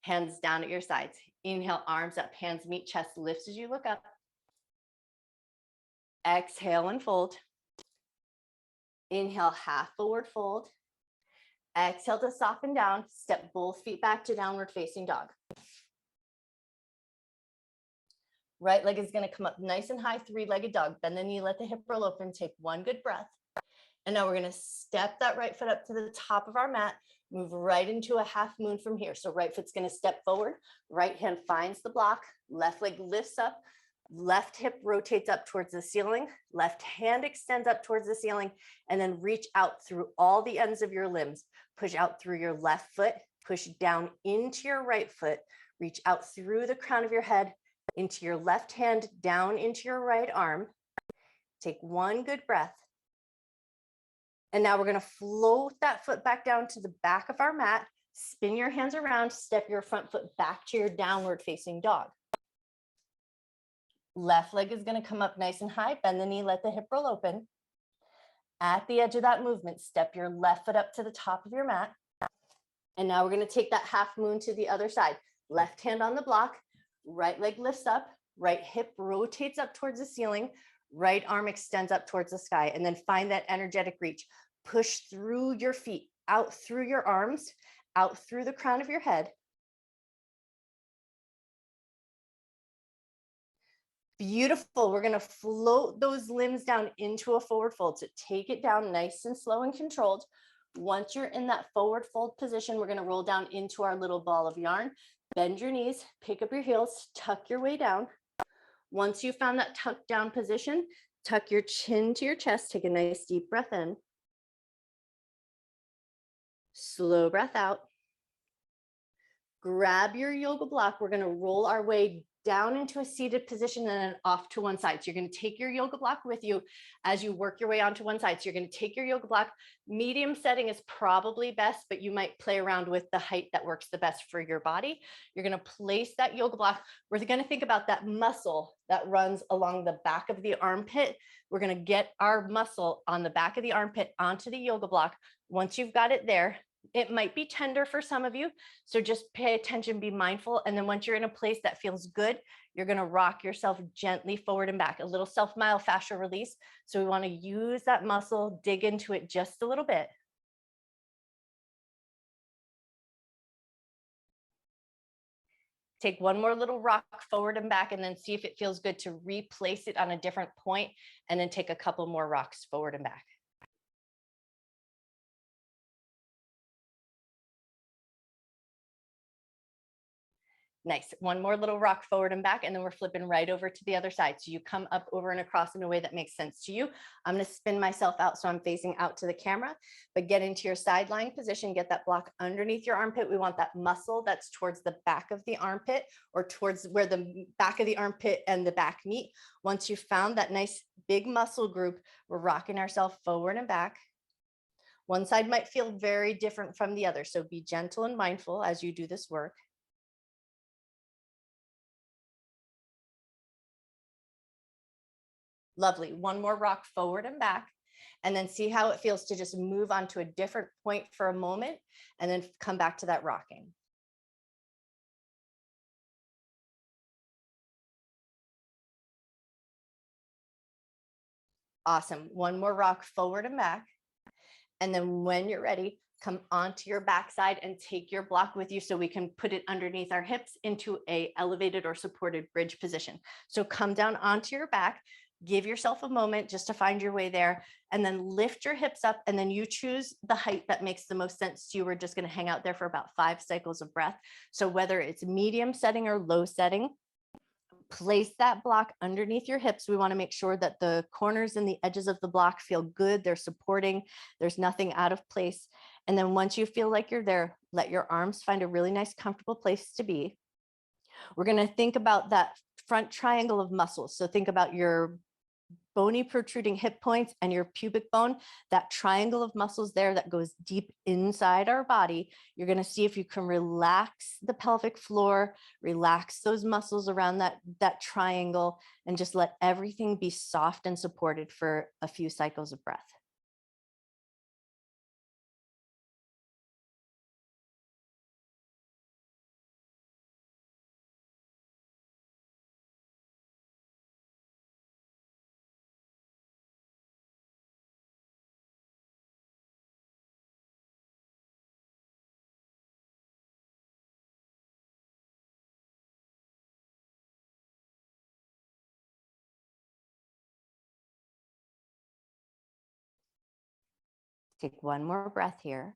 hands down at your sides. Inhale, arms up, hands meet chest, lifts as you look up. Exhale and fold. Inhale, half forward fold. Exhale to soften down, step both feet back to downward facing dog. Right leg is going to come up nice and high, 3-legged dog. Bend the knee, let the hip roll open, take 1 good breath. And now we're going to step that right foot up to the top of our mat. Move right into a half moon from here. So right foot's going to step forward. Right hand finds the block. Left leg lifts up. Left hip rotates up towards the ceiling. Left hand extends up towards the ceiling. And then reach out through all the ends of your limbs. Push out through your left foot. Push down into your right foot. Reach out through the crown of your head into your left hand, down into your right arm. Take 1 good breath. And now we're going to float that foot back down to the back of our mat. Spin your hands around, step your front foot back to your downward facing dog. Left leg is going to come up nice and high. Bend the knee, let the hip roll open. At the edge of that movement, step your left foot up to the top of your mat. And now we're going to take that half moon to the other side. Left hand on the block, right leg lifts up, right hip rotates up towards the ceiling, right arm extends up towards the sky, and then find that energetic reach. Push through your feet, out through your arms, out through the crown of your head. Beautiful. We're going to float those limbs down into a forward fold. So take it down nice and slow and controlled. Once you're in that forward fold position, we're going to roll down into our little ball of yarn. Bend your knees, pick up your heels, tuck your way down. Once you found that tuck down position, tuck your chin to your chest. Take a nice deep breath in. Slow breath out. Grab your yoga block. We're going to roll our way down into a seated position and then off to one side. So you're going to take your yoga block with you as you work your way onto one side. So you're going to take your yoga block. Medium setting is probably best, but you might play around with the height that works the best for your body. You're going to place that yoga block. We're going to think about that muscle that runs along the back of the armpit. We're going to get our muscle on the back of the armpit onto the yoga block. Once you've got it there, it might be tender for some of you, so just pay attention, be mindful. And then once you're in a place that feels good, you're going to rock yourself gently forward and back, a little self-myofascial release. So we want to use that muscle, dig into it just a little bit. Take one more little rock forward and back, and then see if it feels good to replace it on a different point, and then take a couple more rocks forward and back. Nice. One more little rock forward and back, and then we're flipping right over to the other side. So you come up, over, and across in a way that makes sense to you. I'm going to spin myself out so I'm facing out to the camera, but get into your side lying position. Get that block underneath your armpit. We want that muscle that's towards the back of the armpit, or towards where the back of the armpit and the back meet. Once you've found that nice big muscle group, we're rocking ourselves forward and back. One side might feel very different from the other, so be gentle and mindful as you do this work. Lovely. One more rock forward and back, and then see how it feels to just move on to a different point for a moment and then come back to that rocking. Awesome. One more rock forward and back. And then when you're ready, come onto your backside and take your block with you so we can put it underneath our hips into a elevated or supported bridge position. So come down onto your back. Give yourself a moment just to find your way there, and then lift your hips up, and then you choose the height that makes the most sense to you. We're just going to hang out there for about 5 cycles of breath. So whether it's medium setting or low setting, place that block underneath your hips. We want to make sure that the corners and the edges of the block feel good. They're supporting. There's nothing out of place. And then once you feel like you're there, let your arms find a really nice, comfortable place to be. We're going to think about that front triangle of muscles. So think about your bony protruding hip points and your pubic bone, that triangle of muscles there that goes deep inside our body. You're going to see if you can relax the pelvic floor, relax those muscles around that triangle, and just let everything be soft and supported for a few cycles of breath. Take one more breath here.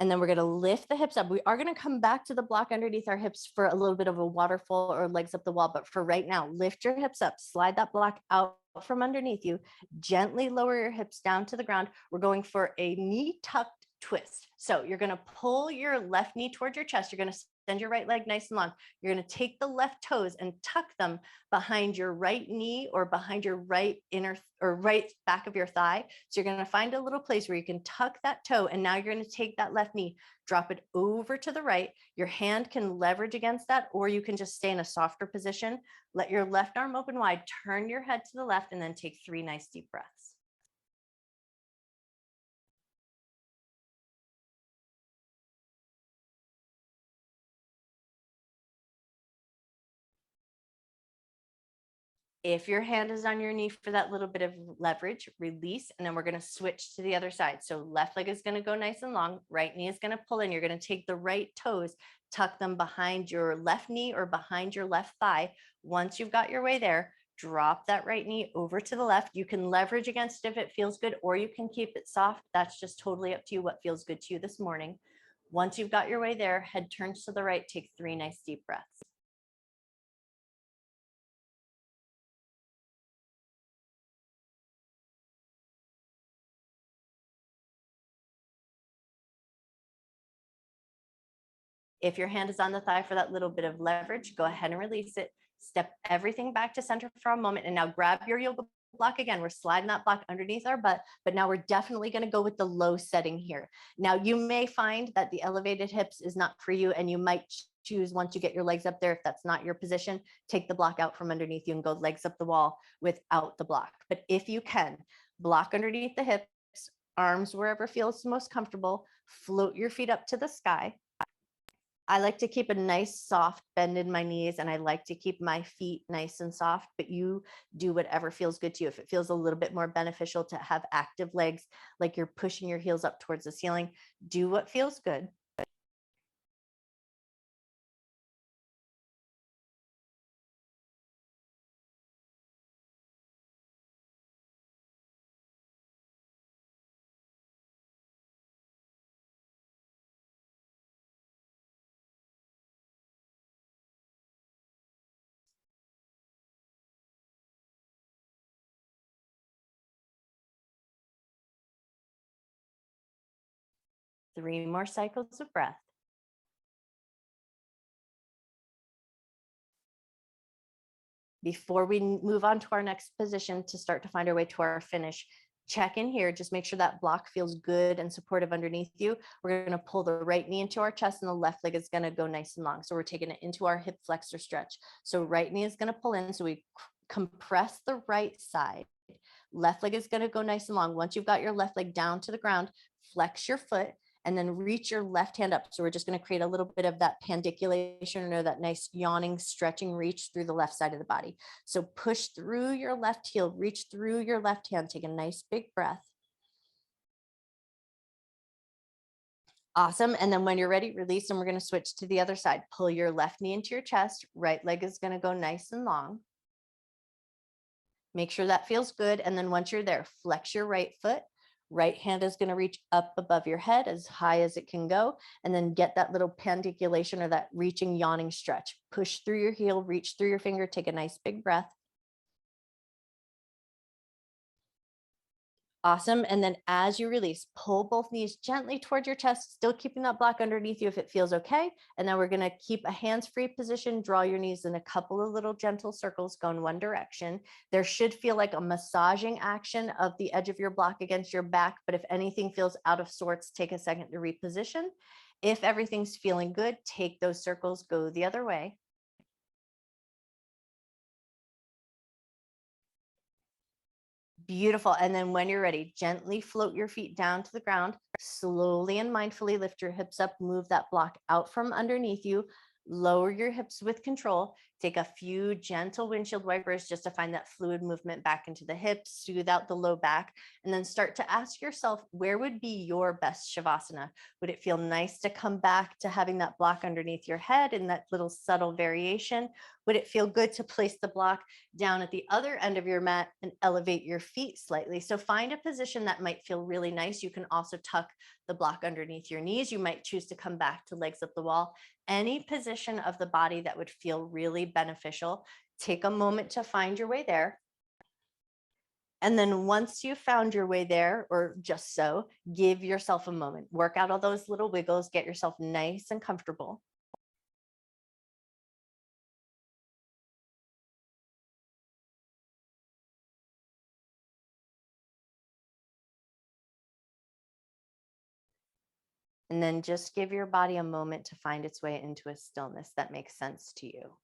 And then we're going to lift the hips up. We are going to come back to the block underneath our hips for a little bit of a waterfall or legs up the wall. But for right now, lift your hips up, slide that block out from underneath you, gently lower your hips down to the ground. We're going for a knee tucked twist. So you're going to pull your left knee towards your chest. You're going to send your right leg nice and long. You're going to take the left toes and tuck them behind your right knee or behind your right inner or right back of your thigh. So you're going to find a little place where you can tuck that toe. And now you're going to take that left knee, drop it over to the right. Your hand can leverage against that, or you can just stay in a softer position. Let your left arm open wide, turn your head to the left, and then take 3 nice deep breaths. If your hand is on your knee for that little bit of leverage, release, and then we're going to switch to the other side. So left leg is going to go nice and long, right knee is going to pull in. You're going to take the right toes, tuck them behind your left knee or behind your left thigh. Once you've got your way there, drop that right knee over to the left. You can leverage against it if it feels good, or you can keep it soft. That's just totally up to you what feels good to you this morning. Once you've got your way there, head turns to the right, take 3 nice deep breaths. If your hand is on the thigh for that little bit of leverage, go ahead and release it. Step everything back to center for a moment. And now grab your yoga block again. We're sliding that block underneath our butt, but now we're definitely going to go with the low setting here. Now you may find that the elevated hips is not for you, and you might choose, once you get your legs up there, if that's not your position, take the block out from underneath you and go legs up the wall without the block. But if you can, block underneath the hips, arms wherever feels most comfortable, float your feet up to the sky. I like to keep a nice soft bend in my knees, and I like to keep my feet nice and soft, but you do whatever feels good to you. If it feels a little bit more beneficial to have active legs, like you're pushing your heels up towards the ceiling, do what feels good. Three more cycles of breath. Before we move on to our next position to start to find our way to our finish, check in here. Just make sure that block feels good and supportive underneath you. We're going to pull the right knee into our chest, and the left leg is going to go nice and long. So we're taking it into our hip flexor stretch. So right knee is going to pull in. So we compress the right side. Left leg is going to go nice and long. Once you've got your left leg down to the ground, flex your foot and then reach your left hand up. So we're just going to create a little bit of that pandiculation, or that nice yawning, stretching reach through the left side of the body. So push through your left heel, reach through your left hand, take a nice big breath. Awesome. And then when you're ready, release, and we're going to switch to the other side. Pull your left knee into your chest. Right leg is going to go nice and long. Make sure that feels good. And then once you're there, flex your right foot. Right hand is going to reach up above your head as high as it can go. And then get that little pandiculation, or that reaching, yawning stretch. Push through your heel, reach through your finger, take a nice big breath. Awesome. And then as you release, pull both knees gently toward your chest, still keeping that block underneath you if it feels okay. And then we're going to keep a hands-free position. Draw your knees in a couple of little gentle circles going one direction. There should feel like a massaging action of the edge of your block against your back. But if anything feels out of sorts, take a second to reposition. If everything's feeling good, take those circles, go the other way. Beautiful. And then when you're ready, gently float your feet down to the ground. Slowly and mindfully lift your hips up, move that block out from underneath you. Lower your hips with control. Take a few gentle windshield wipers just to find that fluid movement back into the hips, soothe out the low back, and then start to ask yourself, where would be your best Shavasana? Would it feel nice to come back to having that block underneath your head in that little subtle variation? Would it feel good to place the block down at the other end of your mat and elevate your feet slightly? So find a position that might feel really nice. You can also tuck the block underneath your knees. You might choose to come back to legs up the wall. Any position of the body that would feel really beneficial. Take a moment to find your way there. And then once you found your way there, or just so, give yourself a moment. Work out all those little wiggles, get yourself nice and comfortable. And then just give your body a moment to find its way into a stillness that makes sense to you.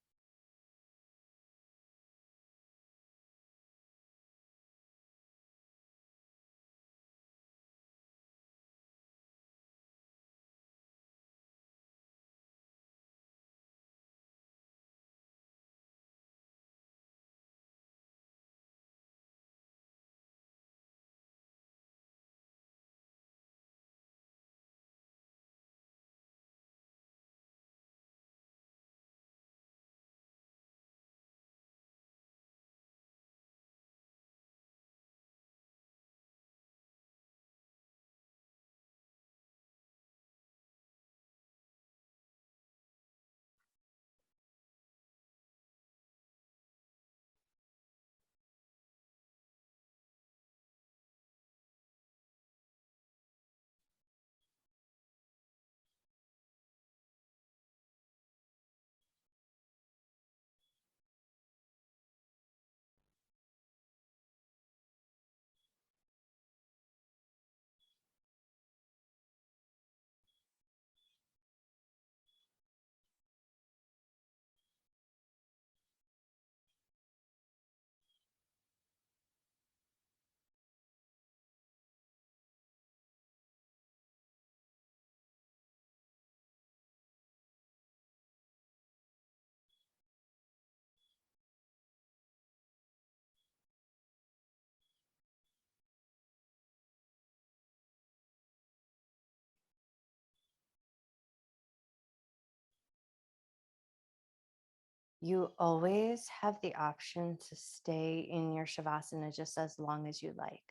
You always have the option to stay in your Shavasana just as long as you like.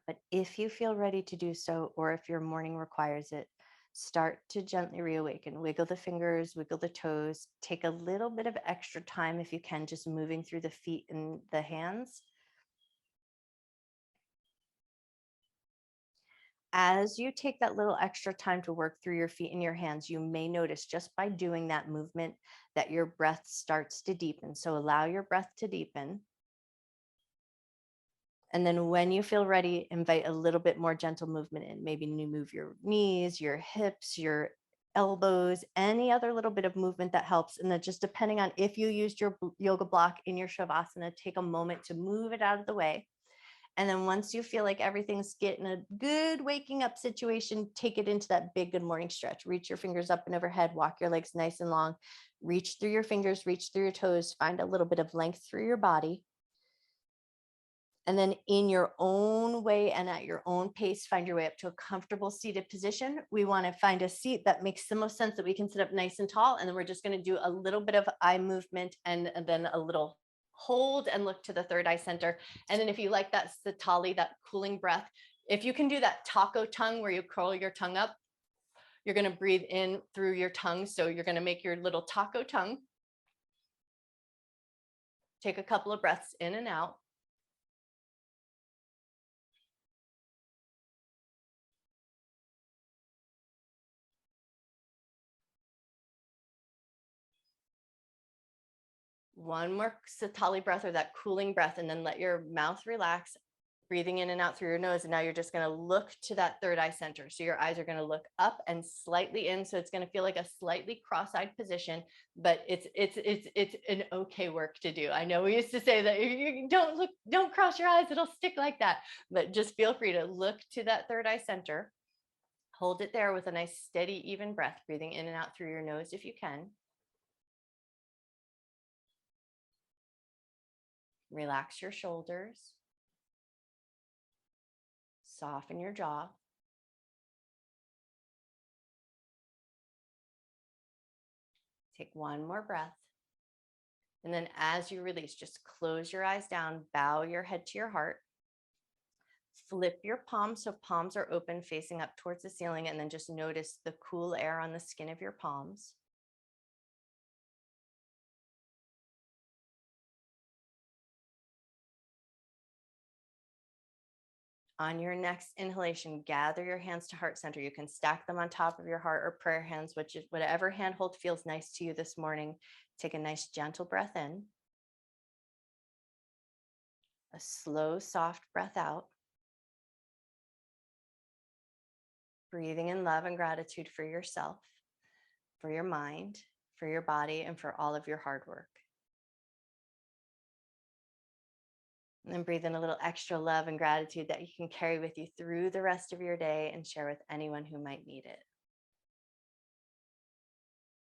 But if you feel ready to do so, or if your morning requires it, start to gently reawaken. Wiggle the fingers, wiggle the toes. Take a little bit of extra time if you can, just moving through the feet and the hands. As you take that little extra time to work through your feet and your hands, you may notice just by doing that movement that your breath starts to deepen. So allow your breath to deepen. And then when you feel ready, invite a little bit more gentle movement in. Maybe you move your knees, your hips, your elbows, any other little bit of movement that helps. And then just depending on if you used your yoga block in your Shavasana, take a moment to move it out of the way. And then once you feel like everything's getting a good waking up situation, take it into that big good morning stretch. Reach your fingers up and overhead, walk your legs nice and long, reach through your fingers, reach through your toes, find a little bit of length through your body. And then in your own way and at your own pace, find your way up to a comfortable seated position. We want to find a seat that makes the most sense that we can sit up nice and tall. And then we're just going to do a little bit of eye movement and then a little hold and look to the third eye center. And then if you like that satali, that cooling breath, if you can do that taco tongue where you curl your tongue up, you're going to breathe in through your tongue. So you're going to make your little taco tongue. Take a couple of breaths in and out. One more Satali breath or that cooling breath, and then let your mouth relax, breathing in and out through your nose. And now you're just going to look to that third eye center. So your eyes are going to look up and slightly in. So it's going to feel like a slightly cross-eyed position, but it's an okay work to do. I know we used to say that you don't cross your eyes, it'll stick like that. But just feel free to look to that third eye center. Hold it there with a nice steady, even breath, breathing in and out through your nose if you can. Relax your shoulders. Soften your jaw. Take one more breath. And then as you release, just close your eyes down, bow your head to your heart. Flip your palms so palms are open, facing up towards the ceiling, and then just notice the cool air on the skin of your palms. On your next inhalation, gather your hands to heart center. You can stack them on top of your heart or prayer hands, which is whatever handhold feels nice to you this morning. Take a nice gentle breath in, a slow, soft breath out. Breathing in love and gratitude for yourself, for your mind, for your body, and for all of your hard work. And then breathe in a little extra love and gratitude that you can carry with you through the rest of your day and share with anyone who might need it.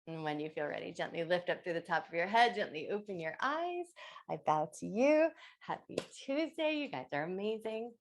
And when you feel ready, gently lift up through the top of your head, gently open your eyes. I bow to you. Happy Tuesday. You guys are amazing.